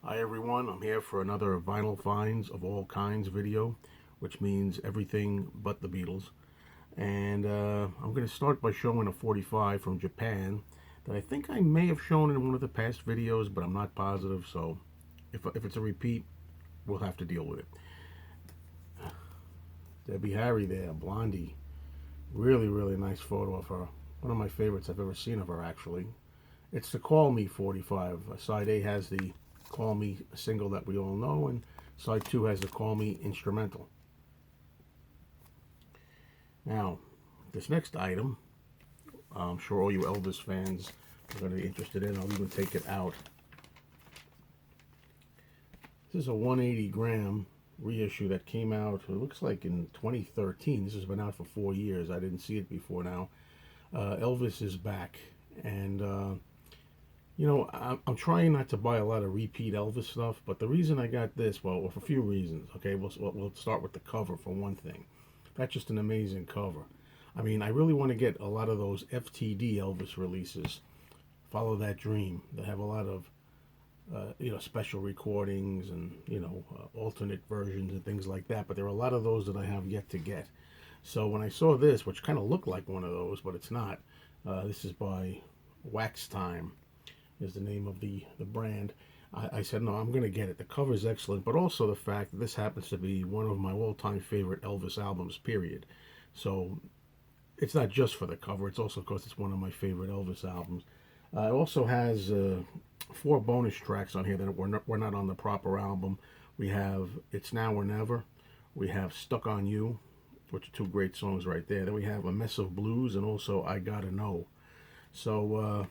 Hi everyone, I'm here for another vinyl finds of all kinds video, which means everything but the Beatles. And I'm going to start by showing a 45 from Japan that I think I may have shown in one of the past videos, but I'm not positive, so if it's a repeat, we'll have to deal with it. Debbie Harry there, Blondie. Really, really nice photo of her. One of my favorites I've ever seen of her, actually. It's the Call Me 45. Side A has the Call Me single that we all know, and side 2 has the Call Me instrumental. Now, this next item, I'm sure all you Elvis fans are going to be interested in. I'll even take it out. This is a 180 gram reissue that came out, it looks like in 2013. This has been out for 4 years. I didn't see it before now. Elvis is back, and you know, I'm trying not to buy a lot of repeat Elvis stuff, but the reason I got this, well, for a few reasons. Okay, we'll start with the cover for one thing. That's just an amazing cover. I mean, I really want to get a lot of those FTD Elvis releases. Follow That Dream. They have a lot of, special recordings and, alternate versions and things like that. But there are a lot of those that I have yet to get. So when I saw this, which kind of looked like one of those, but it's not, this is by Wax Time, is the name of the brand. I said, no, I'm going to get it. The cover is excellent, but also the fact that this happens to be one of my all-time favorite Elvis albums, period. So it's not just for the cover. It's also because it's one of my favorite Elvis albums. It also has 4 bonus tracks on here that were not on the proper album. We have It's Now or Never. We have Stuck on You, which are 2 great songs right there. Then we have A Mess of Blues and also I Gotta Know. So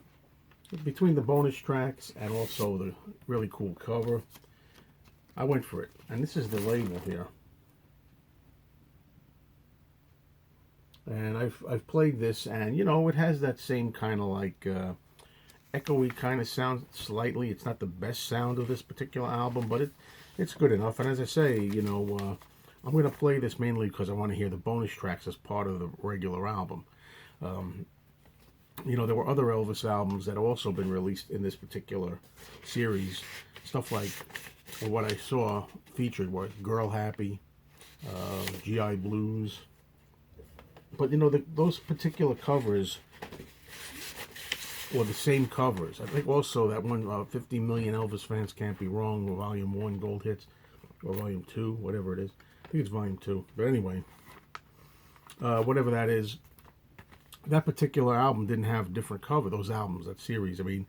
between the bonus tracks and also the really cool cover, I went for it. And this is the label here. And I've played this, and it has that same kind of like echoey kind of sound slightly. It's not the best sound of this particular album, but it's good enough. And as I say, I'm going to play this mainly because I want to hear the bonus tracks as part of the regular album. There were other Elvis albums that have also been released in this particular series. Stuff like what I saw featured were Girl Happy, GI Blues. But those particular covers were the same covers. I think also that one 50 Million Elvis Fans Can't Be Wrong, or Volume 1 Gold Hits, or Volume 2, whatever it is. I think it's Volume 2. But anyway, whatever that is, that particular album didn't have a different cover. Those albums, that series. I mean,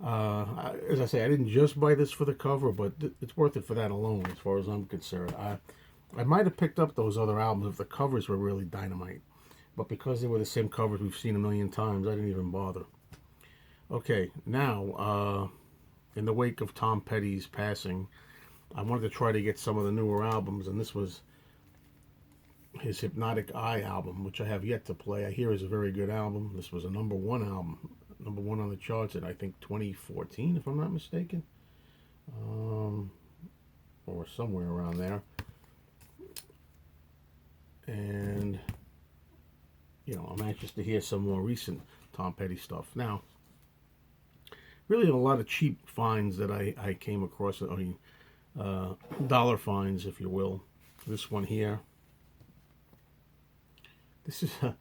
as I say, I didn't just buy this for the cover, but it's worth it for that alone, as far as I'm concerned. I might have picked up those other albums if the covers were really dynamite, but because they were the same covers we've seen a million times, I didn't even bother. Okay, now, in the wake of Tom Petty's passing, I wanted to try to get some of the newer albums, and this was his Hypnotic Eye album, which I have yet to play. I hear is a very good album. This was a #1 album, #1 on the charts in, I think, 2014, if I'm not mistaken, or somewhere around there. And I'm anxious to hear some more recent Tom Petty stuff. Now, really a lot of cheap finds that I came across. I mean, dollar finds, if you will. This one here. This is a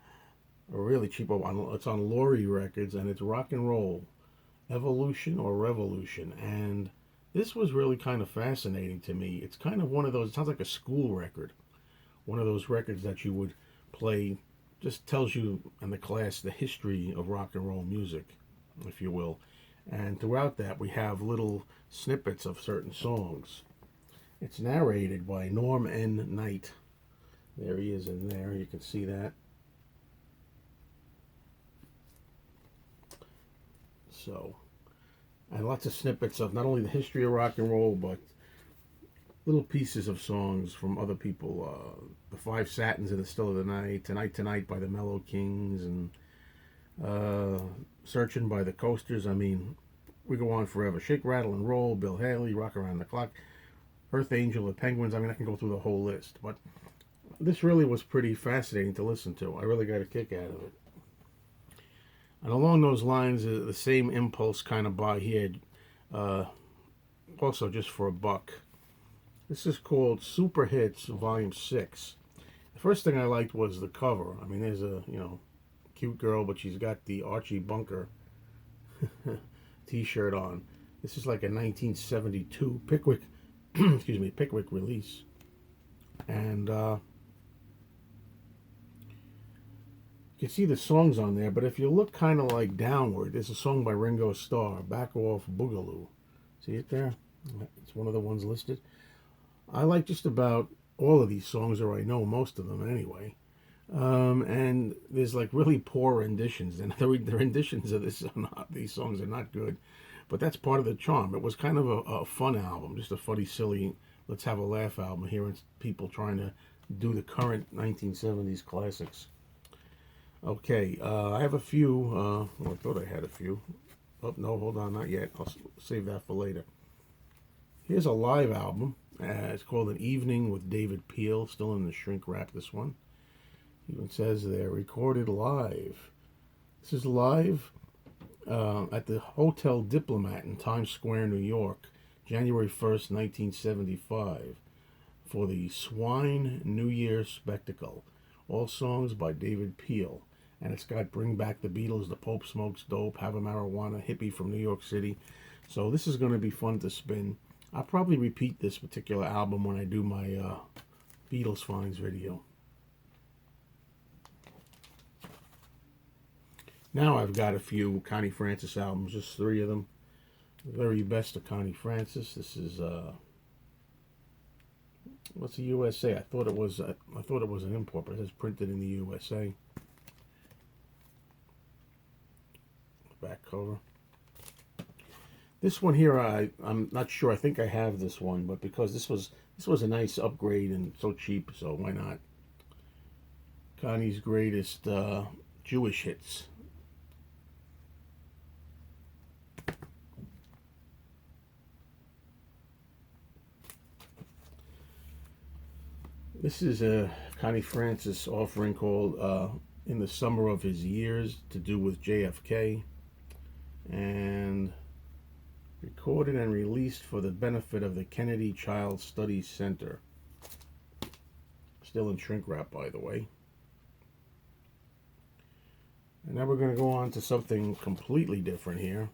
really cheap one. It's on Laurie Records, and it's Rock and Roll, Evolution or Revolution. And this was really kind of fascinating to me. It's kind of one of those, it sounds like a school record. One of those records that you would play, just tells you in the class the history of rock and roll music, if you will. And throughout that, we have little snippets of certain songs. It's narrated by Norm N. Knight. There he is in there. You can see that. So, and lots of snippets of not only the history of rock and roll, but little pieces of songs from other people. The Five Satins in the Still of the Night, Tonight Tonight by the Mellow Kings, and Searching by the Coasters. I mean, we go on forever. Shake, Rattle, and Roll, Bill Haley, Rock Around the Clock, Earth Angel, the Penguins. I mean, I can go through the whole list, but this really was pretty fascinating to listen to. I really got a kick out of it. And along those lines, the same impulse kind of by here also just for $1. This is called Super Hits Volume 6. The first thing I liked was the cover. I mean, there's a, cute girl, but she's got the Archie Bunker t-shirt on. This is like a 1972 Pickwick, excuse me, Pickwick release. And you can see the songs on there, but if you look kind of like downward, there's a song by Ringo Starr, Back Off Boogaloo. See it there? It's one of the ones listed. I like just about all of these songs, or I know most of them anyway. And there's like really poor renditions, and the renditions of these songs are not good, but that's part of the charm. It was kind of a fun album, just a funny, silly, let's have a laugh album, hearing people trying to do the current 1970s classics. Okay, I have a few. Well, I thought I had a few. Oh, no, hold on, not yet. I'll save that for later. Here's a live album. It's called An Evening with David Peel, still in the shrink wrap, this one. Even says there, recorded live. This is live at the Hotel Diplomat in Times Square, New York, January 1st, 1975, for the Swine New Year Spectacle. All songs by David Peel. And it's got Bring Back the Beatles, The Pope Smokes Dope, Have a Marijuana, Hippie from New York City. So this is going to be fun to spin. I'll probably repeat this particular album when I do my Beatles finds video. Now I've got a few Connie Francis albums, just 3 of them. The very best of Connie Francis. This is what's the USA? I thought it was an import, but it says printed in the USA. Back cover. This one here, I'm not sure. I think I have this one, but because this was a nice upgrade and so cheap, so why not? Connie's greatest Jewish hits. This is a Connie Francis offering called In the Summer of His Years, to do with JFK, and recorded and released for the benefit of the Kennedy Child Studies Center. Still in shrink wrap, by the way. And now we're going to go on to something completely different here.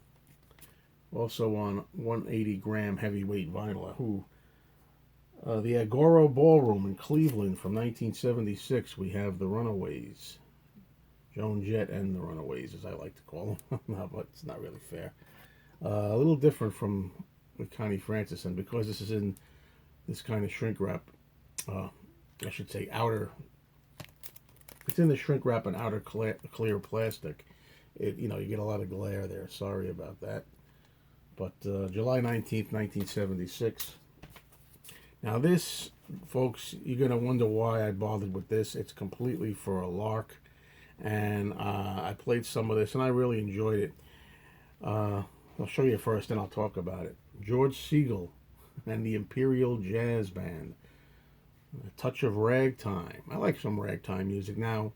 Also on 180 gram heavyweight vinyl. The Agora Ballroom in Cleveland from 1976. We have the Runaways. Joan Jett and the Runaways, as I like to call them. No, but it's not really fair. A little different from with Connie Francis, and because this is in this kind of shrink wrap, I should say outer. It's in the shrink wrap and outer clear plastic. You get a lot of glare there. Sorry about that. But July 19th, 1976. Now this, folks, you're gonna wonder why I bothered with this. It's completely for a lark, and I played some of this, and I really enjoyed it. I'll show you first, then I'll talk about it. George Segal and the Imperial Jazz Band. A touch of ragtime. I like some ragtime music. Now,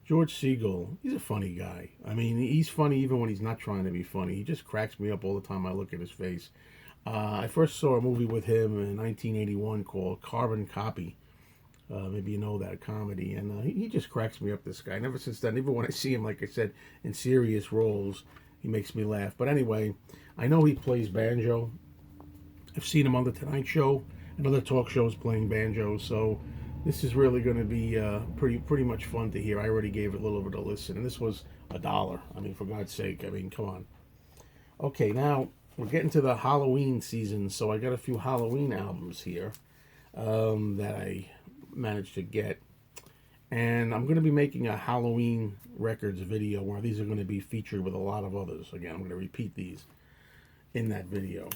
George Segal, he's a funny guy. I mean, he's funny even when he's not trying to be funny. He just cracks me up all the time I look at his face. I first saw a movie with him in 1981 called Carbon Copy. Maybe you know that comedy. And he just cracks me up, this guy. And ever since then, even when I see him, like I said, in serious roles, he makes me laugh. But anyway, I know he plays banjo. I've seen him on The Tonight Show and other talk shows playing banjo. So this is really going to be pretty much fun to hear. I already gave it a little bit of listen. And this was $1. I mean, for God's sake. I mean, come on. Okay, now we're getting to the Halloween season. So I got a few Halloween albums here that I managed to get. And I'm going to be making a Halloween Records video where these are going to be featured with a lot of others. Again, I'm going to repeat these in that video.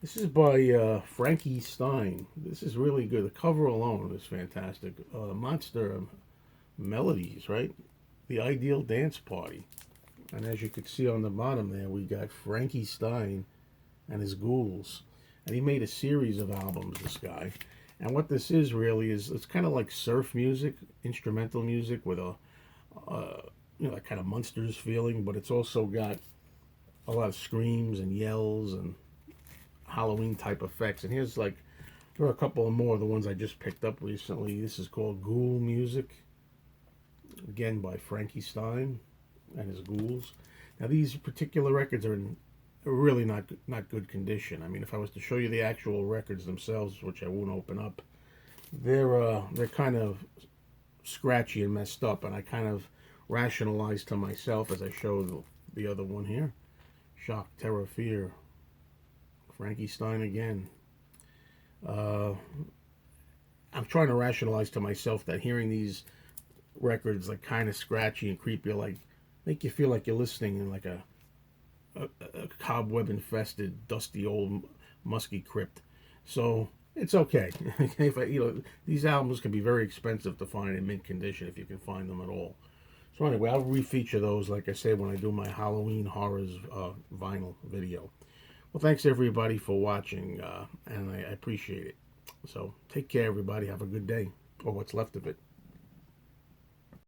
This is by Frankie Stein. This is really good. The cover alone is fantastic. Monster Melodies, right? The Ideal Dance Party. And as you can see on the bottom there, we got Frankie Stein and his ghouls. And he made a series of albums, this guy. And what this is really is, it's kind of like surf music, instrumental music with a, that kind of Munsters feeling, but it's also got a lot of screams and yells and Halloween type effects. And here's like, there are a couple of more of the ones I just picked up recently. This is called Ghoul Music, again by Frankie Stein and his ghouls. Now these particular records are in really not good condition. I mean, if I was to show you the actual records themselves, which I won't open up, they're kind of scratchy and messed up, and I kind of rationalized to myself as I showed the other one here. Shock, Terror, Fear, Frankie Stein again. I'm trying to rationalize to myself that hearing these records like kind of scratchy and creepy, like make you feel like you're listening in like a cobweb infested, dusty old musky crypt. So it's okay. If these albums can be very expensive to find in mint condition if you can find them at all. So anyway, I'll refeature those, like I said, when I do my Halloween Horrors vinyl video. Well, thanks everybody for watching, and I appreciate it. So take care, everybody. Have a good day, or what's left of it.